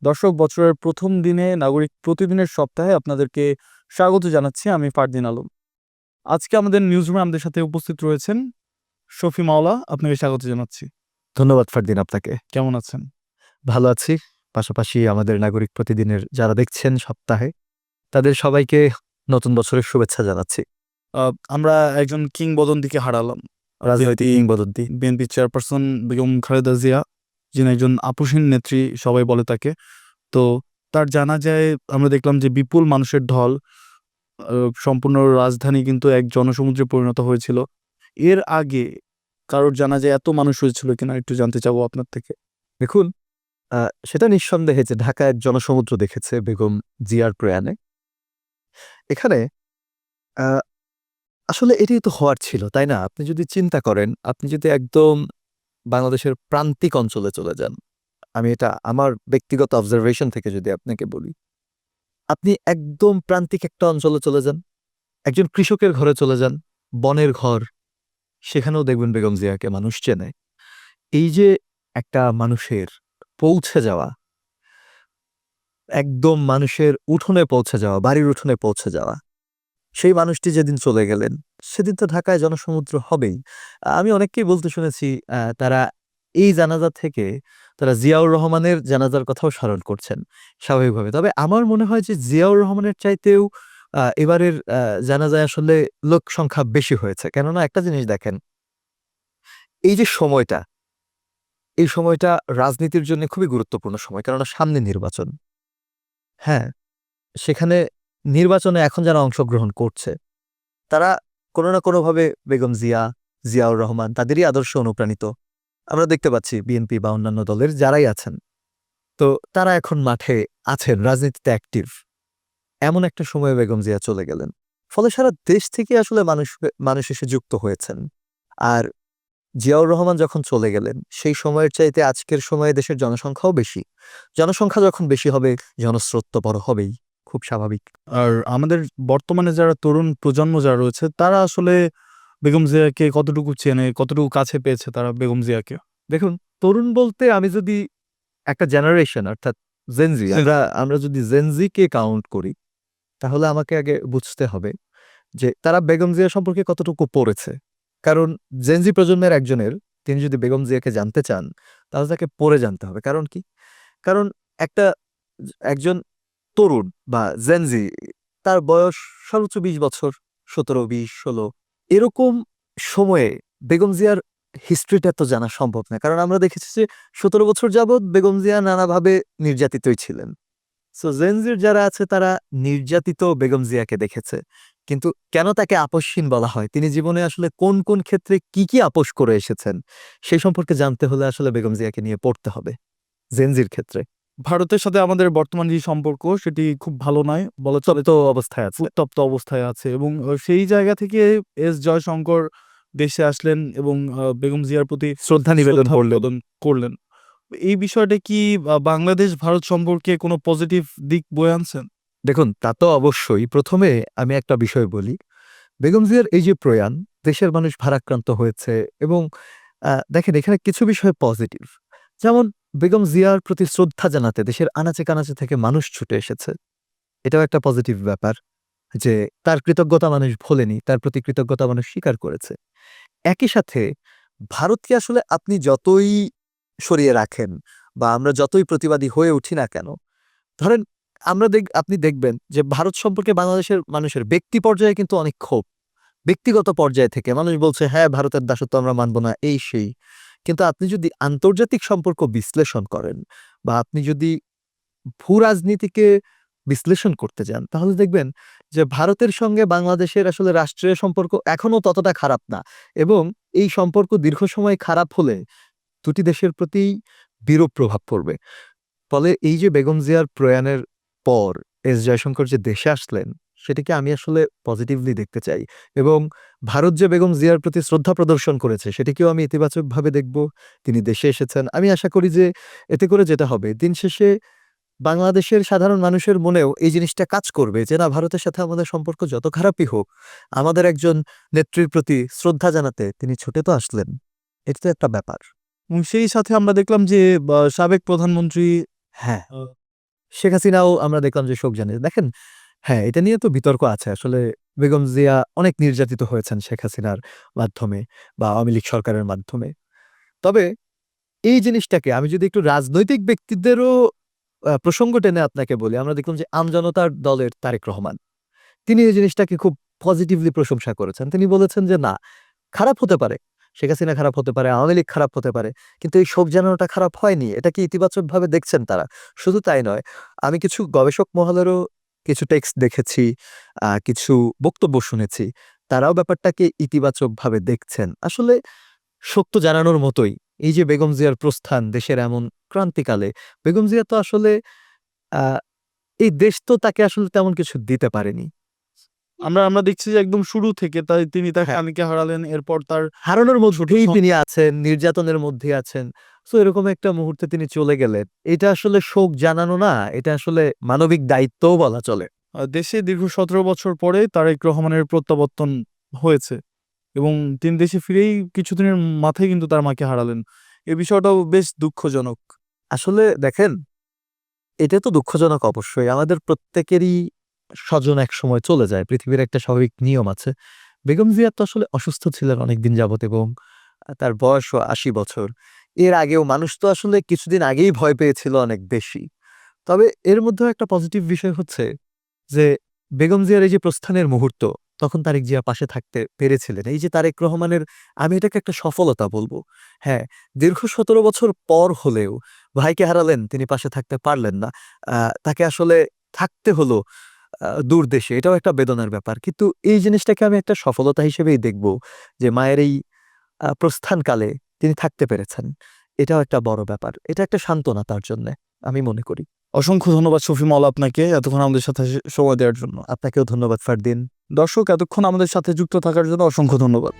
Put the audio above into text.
দর্শক, বছরের প্রথম দিনে নাগরিক প্রতিদিনের সপ্তাহে আপনাদেরকে স্বাগত জানাচ্ছি। আমি ফারদিন আলম। আজকে আমাদের নিউজরুমে আমাদের সাথে উপস্থিত রয়েছেন শফি মাওলা। আপনাকে স্বাগত জানাচ্ছি। ধন্যবাদ ফারদিন আপনাকে। কেমন আছেন? ভালো আছি। পাশাপাশি আমাদের নাগরিক প্রতিদিনের যারা দেখছেন সপ্তাহে, তাদের সবাইকে নতুন বছরের শুভেচ্ছা জানাচ্ছি। আমরা একজন কিংবদন্তিকে হারালাম। রাজনৈতিক কিংবদন্তি। বিএনপি চেয়ারপারসন বেগম খালেদা জিয়া, যিনি একজন আপোষহীন নেত্রী সবাই বলে তাকে। তো তার জানাজায় আমরা দেখলাম যে বিপুল মানুষের ঢল। সম্পূর্ণ রাজধানী কিন্তু এক জনসমুদ্রে পরিণত হয়েছিল। এর আগে কারোর জানাজায় এত মানুষ হয়েছিল কিনা একটু জানতে চাবো আপনার থেকে। দেখুন, সেটা নিঃসন্দেহে যে ঢাকা এক জনসমুদ্র দেখেছে বেগম জিয়ার প্রয়াণে। এখানে আসলে এটাই তো হওয়ার ছিল, তাই না? আপনি যদি চিন্তা করেন, আপনি যদি একদম বাংলাদেশের প্রান্তিক অঞ্চলে চলে যান, আমি এটা আমার ব্যক্তিগত অবজারভেশন থেকে যদি আপনাকে বলি, আপনি একদম প্রান্তিক একটা অঞ্চলে চলে যান, একজন কৃষকের ঘরে চলে যান, বনের ঘর, সেখানেও দেখবেন বেগম জিয়াকে মানুষ চেনে। এই যে একটা মানুষের পৌঁছে যাওয়া, একদম মানুষের উঠোনে পৌঁছে যাওয়া, বাড়ির উঠোনে পৌঁছে যাওয়া, সেই মানুষটি যেদিন চলে গেলেন, সেদিন তো ঢাকায় জনসমুদ্র হবেই। আমি অনেককেই বলতে শুনেছি, তারা এই জানাজা থেকে তারা জিয়াউর রহমানের জানাজার কথাও স্মরণ করছেন স্বাভাবিকভাবে। তবে আমার মনে হয় যে জিয়াউর রহমানের চাইতেও এবারের জানাজায় আসলে লোক সংখ্যা বেশি হয়েছে। কেননা একটা জিনিস দেখেন, এই যে সময়টা, এই সময়টা রাজনীতির জন্য খুবই গুরুত্বপূর্ণ সময়, কেননা সামনে নির্বাচন। হ্যাঁ, সেখানে নির্বাচনে এখন যারা অংশগ্রহণ করছে, তারা কোনো না কোনোভাবে বেগম জিয়া, জিয়াউর রহমান তাদেরই আদর্শ অনুপ্রাণিত। আমরা দেখতে পাচ্ছি বিএনপি বা অন্যান্য দলের যারাই আছেন, তো তারা এখন মাঠে আছেন, রাজনীতিতে অ্যাক্টিভ। এমন একটা সময়ে বেগম জিয়া চলে গেলেন, ফলে সারা দেশ থেকে আসলে মানুষ এসে যুক্ত হয়েছেন। আর জিয়াউর রহমান যখন চলে গেলেন, সেই সময়ের চাইতে আজকের সময়ে দেশের জনসংখ্যাও বেশি। জনসংখ্যা যখন বেশি হবে, জনস্রোত তো বড় হবেই, খুব স্বাভাবিক। আর আমাদের বর্তমানে যারা তরুণ প্রজন্ম যারা রয়েছে, তারা আসলে বেগম জিয়াকে কতটুকু চেনে, কতটুকু কাছে পেয়েছে তারা বেগম জিয়াকে? দেখুন, তরুণ বলতে আমি যদি একটা জেনারেশন, অর্থাৎ জেনজি, আমরা যদি জেনজিকে কাউন্ট করি, তাহলে আমাকে আগে বুঝতে হবে যে তারা বেগম জিয়া সম্পর্কে কতটুকু পড়েছে। কারণ জেনজি প্রজন্মের একজনের, তিনি যদি বেগম জিয়াকে জানতে চান, তাহলে তাকে পড়ে জানতে হবে। কারণ কি? কারণ একটা একজন তরুণ বা জেনজি, তার বয়স সর্বোচ্চ ২০ বছর, ১৭, ২০, ১৬, এরকম সময়ে বেগম জিয়ার হিস্ট্রিটা তো জানা সম্ভব না। কারণ আমরা দেখেছি যে ১৭ বছর যাবৎ বেগম জিয়া নানাভাবে নির্যাতিতই ছিলেন। সো জেনজির যারা আছে, তারা নির্যাতিত বেগম জিয়াকে দেখেছে। কিন্তু কেন তাকে আপসহীন বলা হয়, তিনি জীবনে আসলে কোন কোন ক্ষেত্রে কি কি আপোস করে এসেছেন, সেই সম্পর্কে জানতে হলে আসলে বেগম জিয়াকে নিয়ে পড়তে হবে জেনজির ক্ষেত্রে। ভারতের সাথে আমাদের বর্তমান যে সম্পর্ক, সেটি খুব ভালো নয় বলা চলে। উত্তপ্ত অবস্থায় আছে। উত্তপ্ত অবস্থায় আছে এবং সেই জায়গা থেকে এস জয়শঙ্কর দেশে আসলেন এবং বেগম জিয়ার প্রতি শ্রদ্ধা নিবেদন করলেন। নিবেদন করলেন। এই বিষয়টা কি বাংলাদেশ ভারত সম্পর্কে কোনো পজিটিভ দিক বয়ে আনছেন? দেখুন, তা তো অবশ্যই। প্রথমে আমি একটা বিষয় বলি, বেগম জিয়ার এই যে প্রয়াণ, দেশের মানুষ ভারাক্রান্ত হয়েছে। এবং দেখেন, এখানে কিছু বিষয় পজিটিভ। যেমন বেগম জিয়ার প্রতি শ্রদ্ধা জানাতে দেশের আনাচে কানাচে থেকে মানুষ ছুটে এসেছে, এটাও একটা পজিটিভ ব্যাপার। যে তার কৃতজ্ঞতা মানুষ ভোলেনি, তার প্রতি কৃতজ্ঞতা মানুষ স্বীকার করেছে। একই সাথে ভারতকে আসলে আপনি যতই সরিয়ে রাখেন বা আমরা যতই প্রতিবাদী হয়ে উঠি না কেন, ধরেন আপনি দেখবেন যে ভারত সম্পর্কে বাংলাদেশের মানুষের ব্যক্তি পর্যায়ে কিন্তু অনেক ক্ষোভ। ব্যক্তিগত পর্যায়ে থেকে মানুষ বলছে, হ্যাঁ, ভারতের দাসত্ব আমরা মানব না, এই সেই। কিন্তু আপনি যদি আন্তর্জাতিক সম্পর্ক বিশ্লেষণ করেন বা আপনি যদি ভূ রাজনীতিকে বিশ্লেষণ করতে যান, তাহলে দেখবেন যে ভারতের সঙ্গে বাংলাদেশের আসলে রাষ্ট্রীয় সম্পর্ক এখনো ততটা খারাপ না। এবং এই সম্পর্ক দীর্ঘ সময় খারাপ হলে দুটি দেশের প্রতি বিরূপ প্রভাব পড়বে। ফলে এই যে বেগম জিয়ার প্রয়াণের পর এস জয়শঙ্কর যে দেশে আসলেন, সেটিকে আমি আসলে পজিটিভলি দেখতে চাই। এবং ভারত যে বেগম জিয়ার প্রতি শ্রদ্ধা প্রদর্শন করেছে, সেটিকেও আমি ইতিবাচকভাবে দেখব। তিনি দেশে এসেছেন, আমি আশা করি যে এতে করে যেটা হবে, দিন শেষে বাংলাদেশের সাধারণ মানুষের মনেও এই জিনিসটা কাজ করবে যে না, ভারতের সাথে আমাদের সম্পর্ক যত খারাপই হোক, আমাদের একজন নেত্রীর প্রতি শ্রদ্ধা জানাতে তিনি ছুটে তো আসলেন। এটা তো একটা ব্যাপার। এবং সেই সাথে আমরা দেখলাম যে সাবেক প্রধানমন্ত্রী হ্যাঁ, শেখ হাসিনাও আমরা দেখলাম যে শোক জানিয়ে দেখেন। হ্যাঁ, এটা নিয়ে তো বিতর্ক আছে আসলে। বেগম জিয়া অনেক নির্যাতিত হয়েছেন শেখ হাসিনার মাধ্যমে বা আওয়ামী লীগ সরকারের মাধ্যমে। তবে এই জিনিসটাকে আমি যদি একটু রাজনৈতিক ব্যক্তিদেরও প্রসঙ্গ টেনে আপনাকে বলি, আমরা দেখলাম যে আমজনতার দলের তারেক রহমান তিনি এই জিনিসটাকে খুব পজিটিভলি প্রশংসা করেছেন। তিনি বলেছেন যে না, খারাপ হতে পারে, শেখ হাসিনা খারাপ হতে পারে, আওয়ামী লীগ খারাপ হতে পারে, কিন্তু এই শোক জানানোটা খারাপ হয়নি। এটাকে ইতিবাচকভাবে দেখছেন তারা। শুধু তাই নয়, আমি কিছু গবেষক মহলেরও কিছু টেক্সট দেখেছি, কিছু বক্তব্য শুনেছি। তারাও ব্যাপারটাকে ইতিবাচকভাবে দেখছেন। আসলে শোক তো জানানোর মতোই। এই যে বেগম জিয়ার প্রস্থান দেশের এমন ক্রান্তিকালে, বেগম জিয়া তো আসলে আ এই দেশ তো তাকে আসলে তেমন কিছু দিতে পারেনি। আমরা আমরা দেখছি যে একদম শুরু থেকে তিনি তার হ্যাঁ। স্বামীকে হারালেন। এরপর তার হারানোর ছোট মধ্যেই সন তিনি আছেন, নির্যাতনের মধ্যেই আছেন। সো এরকম একটা মুহূর্তে তিনি চলে গেলেন। এটা আসলে শোক জানানো না, এটা আসলে মানবিক দায়িত্বও বলা চলে। দেশে দীর্ঘ ১৭ বছর পরে তারেক রহমানের প্রত্যাবর্তন হয়েছে এবং তিনি দেশে ফিরেই কিছুদিনের মাথায় কিন্তু তার মাকে হারালেন। এই বিষয়টাও বেশ দুঃখজনক। আসলে দেখেন, এটা তো দুঃখজনক অবশ্যই। আমাদের প্রত্যেকেরই স্বজন একসময় চলে যায়। পৃথিবীর একটা স্বাভাবিক নিয়ম আছে। বেগম জিয়া তো আসলে অসুস্থ ছিলেন অনেকদিন যাবৎ এবং তার বয়সও ৮০ বছর। এর আগেও মানুষ তো আসলে কিছুদিন আগেই ভয় পেয়েছিল অনেক বেশি। তবে এর মধ্যেও একটা পজিটিভ বিষয় হচ্ছে যে বেগম জিয়ার এই যে প্রস্থানের মুহূর্ত, তখন তারেক জিয়া পাশে থাকতে পেরেছিলেন। এই যে তারেক রহমানের, আমি এটাকে একটা সফলতা বলব। হ্যাঁ, দীর্ঘ ১৭ বছর পর হলেও ভাইকে হারালেন, তিনি পাশে থাকতে পারলেন না। তাকে আসলে থাকতে হলো দূর দেশে। এটাও একটা বেদনার ব্যাপার। কিন্তু এই জিনিসটাকে আমি একটা সফলতা হিসেবেই দেখব যে মায়ের এই প্রস্থানকালে তিনি থাকতে পেরেছেন। এটাও একটা বড় ব্যাপার। এটা একটা সান্ত্বনা তার জন্যে, আমি মনে করি। অসংখ্য ধন্যবাদ শফি মাওলা আপনাকে এতক্ষণ আমাদের সাথে সময় দেওয়ার জন্য। আপনাকেও ধন্যবাদ ফারদিন। দর্শক, এতক্ষণ আমাদের সাথে যুক্ত থাকার জন্য অসংখ্য ধন্যবাদ।